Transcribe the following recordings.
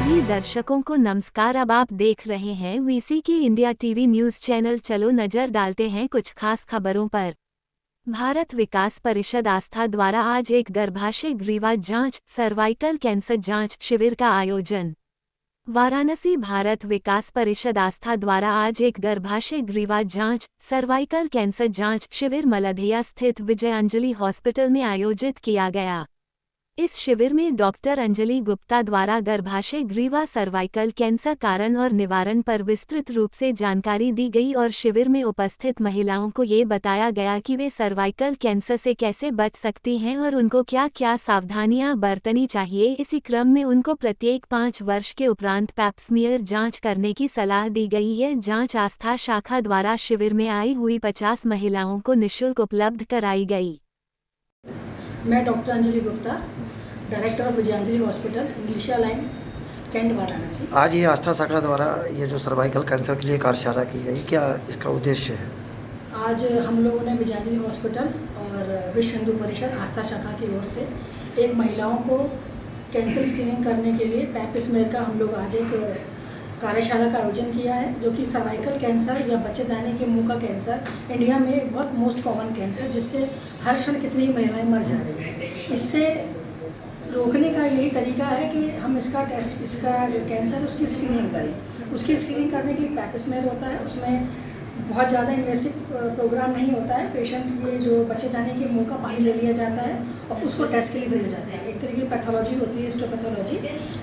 सभी दर्शकों को नमस्कार। अब आप देख रहे हैं वीसी की इंडिया टीवी न्यूज चैनल। चलो नजर डालते हैं कुछ खास खबरों पर। भारत विकास परिषद आस्था द्वारा आज एक गर्भाशय ग्रीवा जांच सर्वाइकल कैंसर जांच शिविर का आयोजन। वाराणसी। भारत विकास परिषद आस्था द्वारा आज एक गर्भाशय ग्रीवा जांच सर्वाइकल कैंसर जांच शिविर मलधिया स्थित विजयांजलि हॉस्पिटल में आयोजित किया गया। इस शिविर में डॉक्टर अंजलि गुप्ता द्वारा गर्भाशय ग्रीवा सर्वाइकल कैंसर कारण और निवारण पर विस्तृत रूप से जानकारी दी गई और शिविर में उपस्थित महिलाओं को ये बताया गया कि वे सर्वाइकल कैंसर से कैसे बच सकती हैं और उनको क्या क्या सावधानियां बरतनी चाहिए। इसी क्रम में उनको प्रत्येक 5 वर्ष के उपरांत पैप्समियर जांच करने की सलाह दी गई। यह जांच आस्था शाखा द्वारा शिविर में आई हुई 50 महिलाओं को निःशुल्क उपलब्ध कराई गई। मैं doctor Anjali Gupta, director of Vijayanjali hospital, Englishiya line, Cantt, Varanasi. आज ये आस्था शाखा द्वारा ये जो सर्वाइकल कैंसर के लिए कार्यशाला की गई, क्या इसका उद्देश्य है? आज हम लोगों ने विजयांजलि हॉस्पिटल और विश्व हिंदू परिषद आस्था शाखा की ओर से एक महिलाओं को कैंसर स्क्रीनिंग करने के लिए पैप्समियर का हम लोग आज एक कार्यशाला का आयोजन किया है, जो कि सर्वाइकल कैंसर या बच्चेदानी के मुंह का कैंसर इंडिया में बहुत मोस्ट कॉमन कैंसर, जिससे हर क्षण कितनी महिलाएं मर जा रही हैं। इससे रोकने का यही तरीका है कि हम इसका कैंसर उसकी स्क्रीनिंग करें। उसकी स्क्रीनिंग करने के लिए पैप्समियर होता है, उसमें बहुत ज़्यादा इन्वेसिव प्रोग्राम नहीं होता है। पेशेंट ये जो बच्चेदानी के मुंह का पानी ले लिया जाता है और उसको टेस्ट के लिए भेजा जाता है। एक तरीके की पैथोलॉजी होती है, हिस्टोपैथोलॉजी,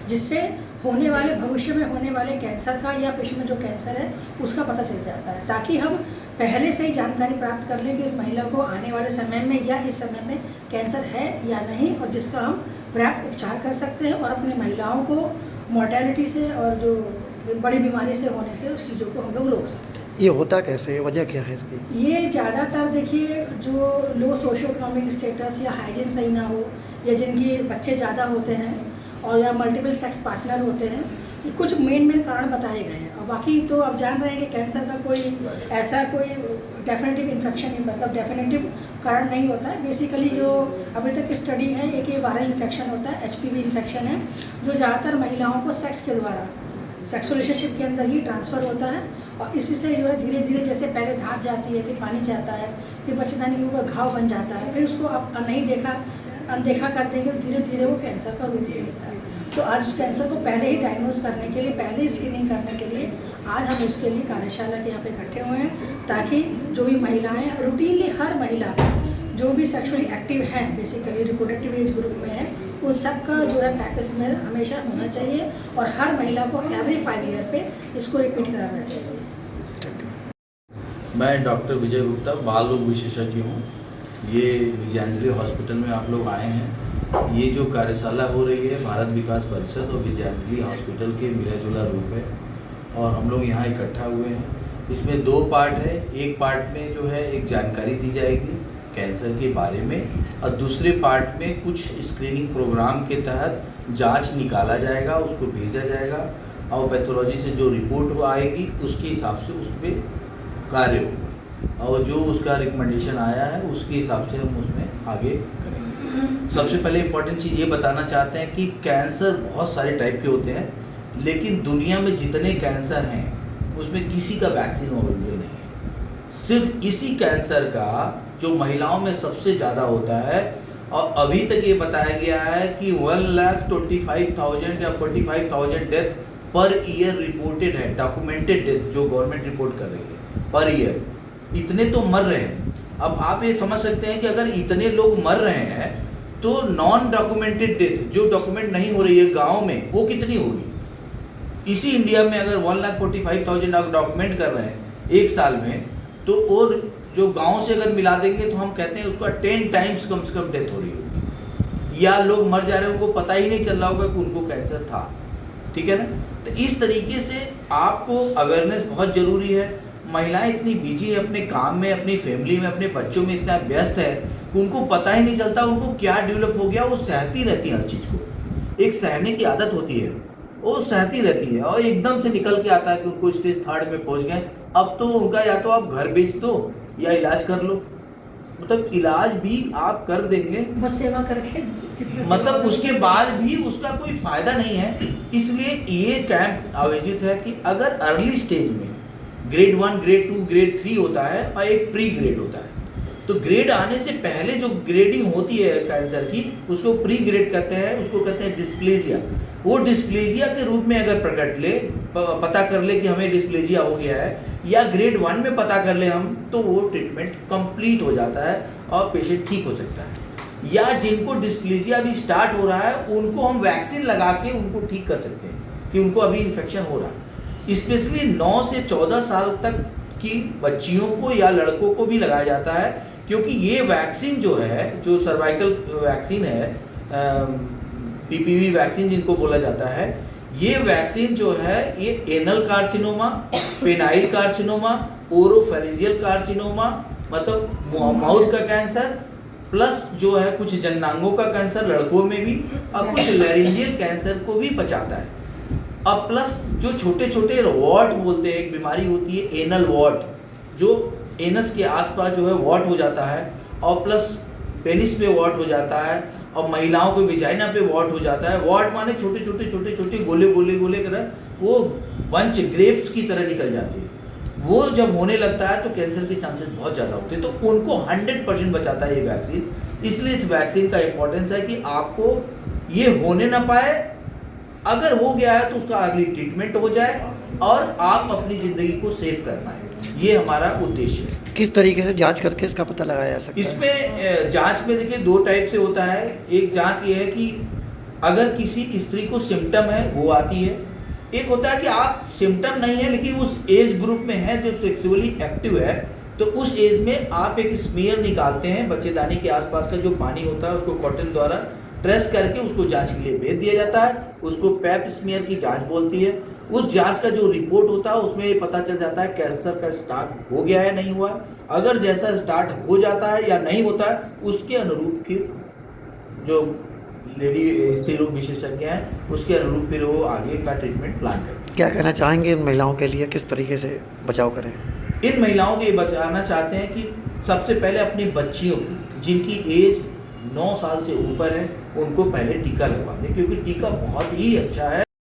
जिससे होने वाले भविष्य में होने वाले कैंसर का या पेशेंट में जो कैंसर है उसका पता चल जाता है, ताकि हम पहले से ही जानकारी प्राप्त कर लें कि इस महिला को आने वाले समय में या इस समय में कैंसर है या नहीं, और जिसका हम पर्याप्त उपचार कर सकते हैं और अपनी महिलाओं को मॉर्टेलिटी से और जो बड़ी बीमारी से होने से उस चीज़ों को हम लोग रोक सकते हैं। ये होता कैसे है, वजह क्या है इसकी? ये ज़्यादातर देखिए, जो लो सोशियो इकोनॉमिक स्टेटस या हाइजीन सही ना हो, या जिनके बच्चे ज़्यादा होते हैं और या मल्टीपल सेक्स पार्टनर होते हैं, ये कुछ मेन कारण बताए गए हैं। और बाकी तो आप जान रहे हैं कि कैंसर का कोई ऐसा कोई डेफिनेटिव इन्फेक्शन, मतलब डेफिनेटिव कारण नहीं होता है। बेसिकली जो अभी तक स्टडी है, एक ये वायरल इन्फेक्शन होता है, HPV इन्फेक्शन है, जो ज़्यादातर महिलाओं को सेक्स के द्वारा सेक्स रिलेशनशिप के अंदर ही ट्रांसफ़र होता है। और इसी से जो है धीरे धीरे, जैसे पहले धात जाती है, फिर पानी जाता है, फिर बच्चेदानी के ऊपर घाव बन जाता है, फिर उसको आप अनदेखा कर देंगे, धीरे धीरे वो कैंसर का रूप ले लेता है। तो आज उस कैंसर को पहले ही डायग्नोज करने के लिए, पहले ही स्क्रीनिंग करने के लिए आज हम इसके लिए कार्यशाला के यहाँ पे इकट्ठे हुए हैं, ताकि जो भी महिलाएं रूटीनली, हर महिला जो भी सेक्सुअली एक्टिव हैं, बेसिकली रिप्रोडक्टिव एज ग्रुप में है, उन सब का जो है पैप्समियर हमेशा होना चाहिए और हर महिला को एवरी 5 ईयर पे इसको रिपीट कराना चाहिए। मैं डॉक्टर विजय गुप्ता, बाल रोग विशेषज्ञ हूँ। ये विजयांजलि हॉस्पिटल में आप लोग आए हैं। ये जो कार्यशाला हो रही है, भारत विकास परिषद और विजयांजलि हॉस्पिटल के मिला जुला रूप है, और हम लोग यहाँ इकट्ठा हुए हैं। इसमें 2 पार्ट है। एक पार्ट में जो है एक जानकारी दी जाएगी कैंसर के बारे में, और दूसरे पार्ट में कुछ स्क्रीनिंग प्रोग्राम के तहत जांच निकाला जाएगा, उसको भेजा जाएगा, और पैथोलॉजी से जो रिपोर्ट आएगी उसके हिसाब से उस पर कार्य होगा, और जो उसका रिकमेंडेशन आया है उसके हिसाब से हम उसमें आगे करेंगे। सबसे पहले इम्पॉर्टेंट चीज़ ये बताना चाहते हैं कि कैंसर बहुत सारे टाइप के होते हैं, लेकिन दुनिया में जितने कैंसर हैं उसमें किसी का वैक्सीन अवेलेबल नहीं है। सिर्फ इसी कैंसर का जो महिलाओं में सबसे ज़्यादा होता है, और अभी तक ये बताया गया है कि 1,25,000 या 45,000 डेथ पर ईयर रिपोर्टेड है, डॉक्यूमेंटेड डेथ जो गवर्नमेंट रिपोर्ट कर रही है पर ईयर। इतने तो मर रहे हैं। अब आप ये समझ सकते हैं कि अगर इतने लोग मर रहे हैं तो नॉन डॉक्यूमेंटेड डेथ जो डॉक्यूमेंट नहीं हो रही है गाँव में, वो कितनी होगी। इसी इंडिया में अगर 1,45,000 आप डॉक्यूमेंट कर रहे हैं एक साल में, तो और जो गांव से अगर मिला देंगे तो हम कहते हैं उसका 10 टाइम्स कम से कम डेथ हो रही होगी, या लोग मर जा रहे हैं, उनको पता ही नहीं चल रहा होगा कि उनको कैंसर था। ठीक है ना। तो इस तरीके से आपको अवेयरनेस बहुत ज़रूरी है। महिलाएं इतनी बिजी है अपने काम में, अपनी फैमिली में, अपने बच्चों में इतना व्यस्त है कि उनको पता ही नहीं चलता उनको क्या डेवलप हो गया। वो सहती रहती है हर चीज़ को, एक सहने की आदत होती है, वो सहती रहती है, और एकदम से निकल के आता है कि उनको स्टेज 3 में पहुंच गए। अब तो उनका या तो आप घर बेच दो या इलाज कर लो, मतलब इलाज भी आप कर देंगे, बस सेवा करके, मतलब उसके बाद भी उसका कोई फायदा नहीं है। इसलिए ये कैंप आयोजित है कि अगर अर्ली स्टेज में ग्रेड 1, ग्रेड 2, ग्रेड 3 होता है और एक प्री ग्रेड होता है, तो ग्रेड आने से पहले जो ग्रेडिंग होती है कैंसर की, उसको प्री ग्रेड कहते हैं, उसको कहते हैं डिस्प्लेजिया। वो डिस्प्लेजिया के रूप में अगर पता कर ले कि हमें डिस्प्लेजिया हो गया है, या ग्रेड 1 में पता कर ले हम, तो वो ट्रीटमेंट कंप्लीट हो जाता है और पेशेंट ठीक हो सकता है। या जिनको डिस्प्लेजिया अभी स्टार्ट हो रहा है, उनको हम वैक्सीन लगा के उनको ठीक कर सकते हैं कि उनको अभी इन्फेक्शन हो रहा है। स्पेशली 9 से 14 साल तक की बच्चियों को या लड़कों को भी लगाया जाता है, क्योंकि ये वैक्सीन जो है, जो सर्वाइकल वैक्सीन है, पीपीवी वैक्सीन जिनको बोला जाता है, ये वैक्सीन जो है ये anal carcinoma, penile carcinoma, oropharyngeal carcinoma मतलब माउथ का कैंसर, प्लस जो है कुछ जननांगों का कैंसर लड़कों में भी, और कुछ लैरिंजियल कैंसर को भी बचाता है। अब प्लस जो छोटे छोटे वॉट बोलते हैं, एक बीमारी होती है एनल वॉट, जो एनस के आसपास जो है वॉट हो जाता है, और प्लस पेनिस पे वॉट हो जाता है, और महिलाओं के विजाइना पे वॉट हो जाता है। वॉट माने छोटे छोटे छोटे छोटे गोले गोले गोले कर वो बंच ग्रेप्स की तरह निकल जाते हैं। वो जब होने लगता है तो कैंसर के चांसेस बहुत ज़्यादा होते हैं, तो उनको 100% बचाता है ये वैक्सीन। इसलिए इस वैक्सीन का इम्पोर्टेंस है कि आपको ये होने ना पाए, अगर हो गया है तो उसका अगली ट्रीटमेंट हो जाए और आप अपनी ज़िंदगी को सेव कर पाए। ये हमारा उद्देश्य है। किस तरीके से जांच करके इसका पता लगाया जा सकता है? इसमें जांच में देखिए 2 टाइप से होता है। एक जांच ये है कि अगर किसी स्त्री को सिम्टम है वो आती है, एक होता है कि आप सिम्टम नहीं है लेकिन उस एज ग्रुप में है जो सेक्सुअली एक्टिव है, तो उस एज में आप एक स्मीयर निकालते हैं, बच्चेदानी के आसपास का जो पानी होता है उसको कॉटन द्वारा ट्रेस करके उसको जांच के लिए भेज दिया जाता है। उसको पैप स्मीयर की जांच बोलती है। उस जांच का जो रिपोर्ट होता है उसमें ये पता चल जाता है कैंसर का स्टार्ट हो गया है नहीं हुआ। अगर जैसा स्टार्ट हो जाता है या नहीं होता है, उसके अनुरूप फिर जो लेडी स्त्री रोग विशेषज्ञ हैं उसके अनुरूप फिर वो आगे का ट्रीटमेंट प्लान करते हैं। क्या कहना चाहेंगे इन महिलाओं के लिए, किस तरीके से बचाव करें? इन महिलाओं को ये बचाना चाहते हैं कि सबसे पहले अपनी बच्चियों जिनकी एज 9 साल से ऊपर है उनको पहले टीका लगवा दें, क्योंकि टीका बहुत ही अच्छा है।